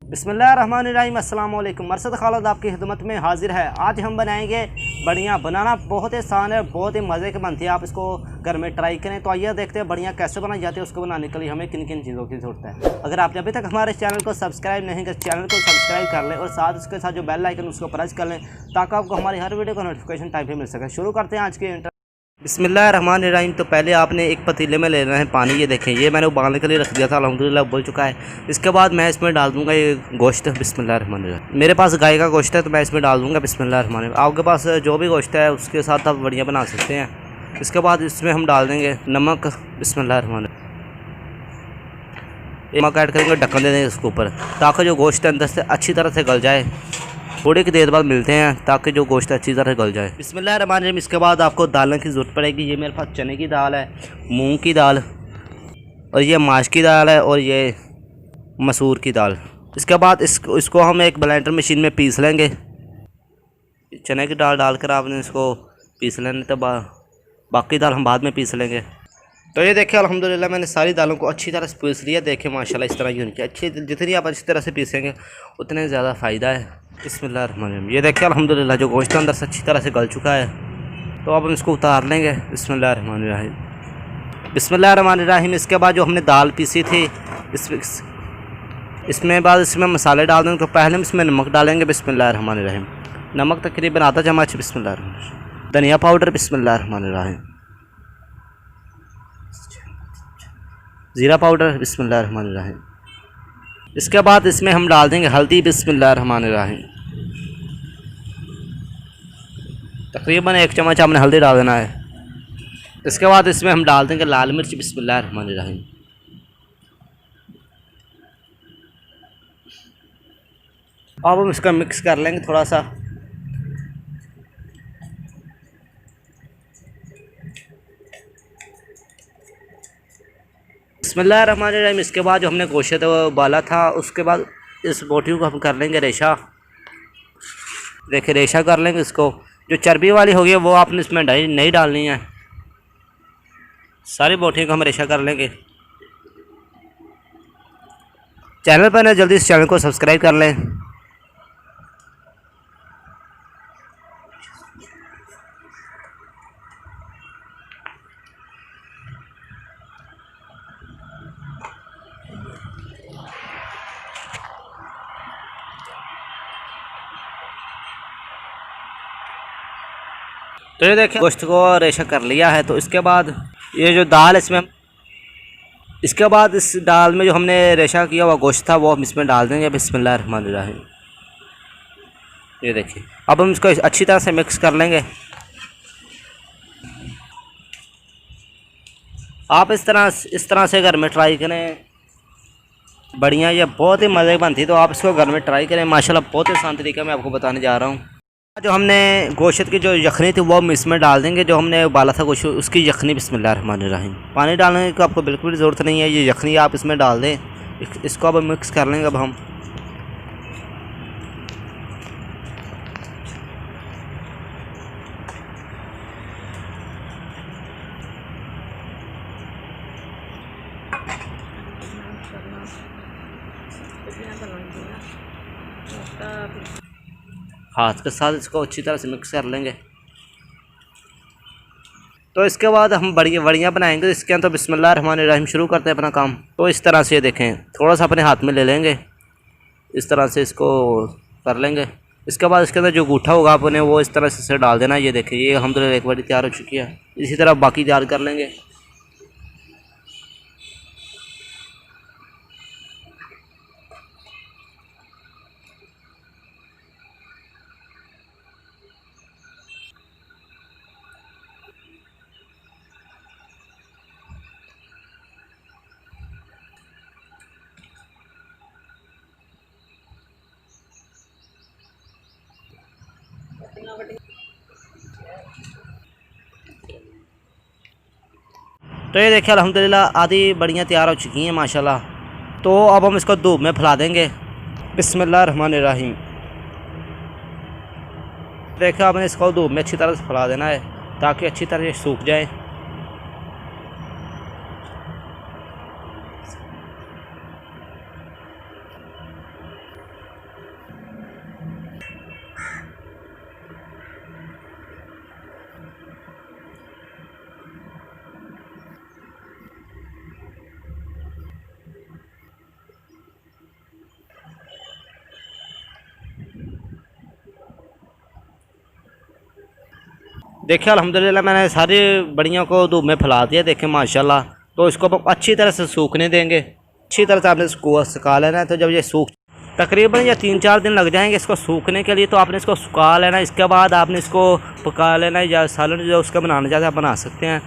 बिस्मिल्लाहिर्रहमानिर्रहीम अस्सलाम वालेकुम। मरसद खालिद आपकी खिदमत में हाजिर है। आज हम बनाएंगे बढ़िया। बनाना बहुत ही आसान है, बहुत ही मज़े की बनती है। आप इसको घर में ट्राई करें। तो आइए देखते हैं बढ़िया कैसे बनाई जाती है। उसको बनाने के लिए हमें किन किन चीज़ों की ज़रूरत है। अगर आपने अभी तक हमारे चैनल को सब्सक्राइब नहीं किया, चैनल को सब्सक्राइब कर लें और साथ उसके साथ जो बेल आइकन उसको प्रेस कर लें ताकि आपको हमारी हर वीडियो का नोटिफिकेशन टाइम पर मिल सके। शुरू करते हैं आज की बिस्मिल्लाहिर्रहमानिर्रहीम। तो पहले आपने एक पतीले में ले लेना है पानी। ये देखें, ये मैंने उबालने के लिए रख दिया था, अल्हम्दुलिल्लाह उबल चुका है। इसके बाद मैं इसमें डाल दूंगा ये गोश्त। बिस्मिल्लाहिर्रहमानिर्रहीम। मेरे पास गाय का गोश्त है तो मैं इसमें डाल दूंगा बिस्मिल्लाहिर्रहमानिर्रहीम। आपके पास जो भी गोश्त है उसके साथ आप बढ़िया बना सकते हैं। इसके बाद इसमें हम डाल देंगे नमक। बिस्मिल्लाहिर्रहमानिर्रहीम। नमक ऐड करेंगे, ढक्कन दे देंगे इसके ऊपर ताकि जो गोश्त अंदर से अच्छी तरह से गल जाए। थोड़ी की देर बाद मिलते हैं ताकि जो गोश्त अच्छी तरह गल जाए। बिस्मिल्लाहिर्रहमानिर्रहीम। इसके बाद आपको दालों की ज़रूरत पड़ेगी। ये मेरे पास चने की दाल है, मूंग की दाल, और ये माश की दाल है, और ये मसूर की दाल। इसके बाद इसको हम एक ब्लेंडर मशीन में पीस लेंगे। चने की दाल डालकर आपने इसको पीस लेने, तो बाकी दाल हम बाद में पीस लेंगे। तो ये देखिए अल्हम्दुलिल्लाह मैंने सारी दालों को अच्छी तरह से पीस लिया। देखें माशाल्लाह इस तरह की होनी चाहिए अच्छी। जितनी आप अच्छी तरह से पीसेंगे उतने ज़्यादा फ़ायदा है। बिस्मिल्लाहिर्रहमानिर्रहीम। ये देखिए अल्हम्दुलिल्लाह जो गोश्त अंदर से अच्छी तरह से गल चुका है। तो अब हम इसको उतार लेंगे। बिस्मिल्लाहिर्रहमानिर्रहीम। बिस्मिल्लाहिर्रहमानिर्रहीम। इसके बाद जो हमने दाल पीसी थी इसमें मसाले डाल देंगे। तो पहले हम इसमें नमक डालेंगे। बिस्मिल्लाहिर्रहमानिर्रहीम। नमक तकरीबन आधा चम्मच। बिस्मिल्लाहिर्रहमानिर्रहीम। धनिया पाउडर। बिस्मिल्लाहिर्रहमानिर्रहीम। ज़ीरा पाउडर। बिस्मिल्लाहिर्रहमानिर्रहीम। इसके बाद इसमें हम डाल देंगे हल्दी। बिस्मिल्लाहिर्रहमानिर्रहीम। तकरीबन 1 चम्मच हमने हल्दी डाल देना है। इसके बाद इसमें हम डाल देंगे लाल मिर्च। बिस्मिल्लाहिर्रहमानिर्रहीम। अब हम इसका मिक्स कर लेंगे थोड़ा सा। बिस्मिल्लाहिर्रहमानिर्रहीम। इसके बाद जो हमने गोश्त उबाला था उसके बाद इस बोटियों को हम कर लेंगे रेशा। देखिए रेशा कर लेंगे इसको। जो चर्बी वाली होगी वो आपने इसमें नहीं डालनी है। सारी बोटियों को हम रेशा कर लेंगे। चैनल पर ना जल्दी इस चैनल को सब्सक्राइब कर लें। तो ये देखिए गोश्त को रेशा कर लिया है। तो इसके बाद ये जो दाल इसके बाद इस दाल में जो हमने रेशा किया हुआ गोश्त था वो हम इसमें डाल देंगे। बिस्मिल्लाहिर्रहमानिर्रहीम। ये देखिए अब हम इसको अच्छी तरह से मिक्स कर लेंगे। आप इस तरह से घर में ट्राई करें। बढ़िया, ये बहुत ही मज़े की बनती है। तो आप इसको घर में ट्राई करें। माशाल्लाह बहुत ही आसान तरीका मैं आपको बताने जा रहा हूँ। जो हमने गोश्त की जो यखनी थी वो हम इसमें डाल देंगे। जो हमने उबाला था गोश्त उसकी यखनी। बिस्मिल्लाहिर्रहमानिर्रहीम। पानी डालने की आपको बिल्कुल भी ज़रूरत नहीं है। ये यखनी आप इसमें डाल दें। इसको अब मिक्स कर लेंगे। अब हम हाथ के साथ इसको अच्छी तरह से मिक्स कर लेंगे। तो इसके बाद हम बढ़िया बनाएंगे इसके अंदर। तो बिस्मिल्लाहिर्रहमानिर्रहीम शुरू करते हैं अपना काम। तो इस तरह से ये देखें, थोड़ा सा अपने हाथ में ले लेंगे, इस तरह से इसको कर लेंगे। इसके बाद इसके अंदर जो गूठा होगा आपने वो इस तरह से डाल देना। ये देखें, ये अल्हम्दुलिल्लाह एक बार तैयार हो चुकी है। इसी तरह बाकी तैयार कर लेंगे। तो ये देखिए अल्हम्दुलिल्लाह आधी बढ़िया तैयार हो चुकी हैं माशाल्लाह। तो अब हम इसको धूप में फैला देंगे। बिस्मिल्लाहिर्रहमानिर्रहीम। देखिए आपने इसको धूप में अच्छी तरह से फैला देना है ताकि अच्छी तरह से सूख जाए। देखिए अल्हम्दुलिल्लाह मैंने सारी बड़ियों को धूप में फैला दिया, देखें माशाल्लाह। तो इसको अच्छी तरह से सूखने देंगे, अच्छी तरह से आपने इसको सुखा लेना है। तो जब ये सूख तकरीबन या 3-4 दिन लग जाएंगे इसको सूखने के लिए, तो आपने इसको सुखा लेना। इसके बाद आपने इसको पका लेना या सालन जो उसका बनाना चाहते हैं आप बना सकते हैं।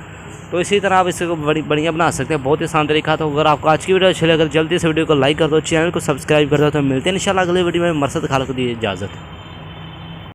तो इसी तरह आप इसको बढ़िया बना सकते हैं, बहुत ही आसान तरीका। तो अगर आपको आज की वीडियो अच्छी लगे जल्दी से वीडियो को लाइक कर दो, चैनल को सब्सक्राइब कर दो। तो मिलते हैं इंशाल्लाह अगली वीडियो में। मरसद खालिक को दी इजाज़त।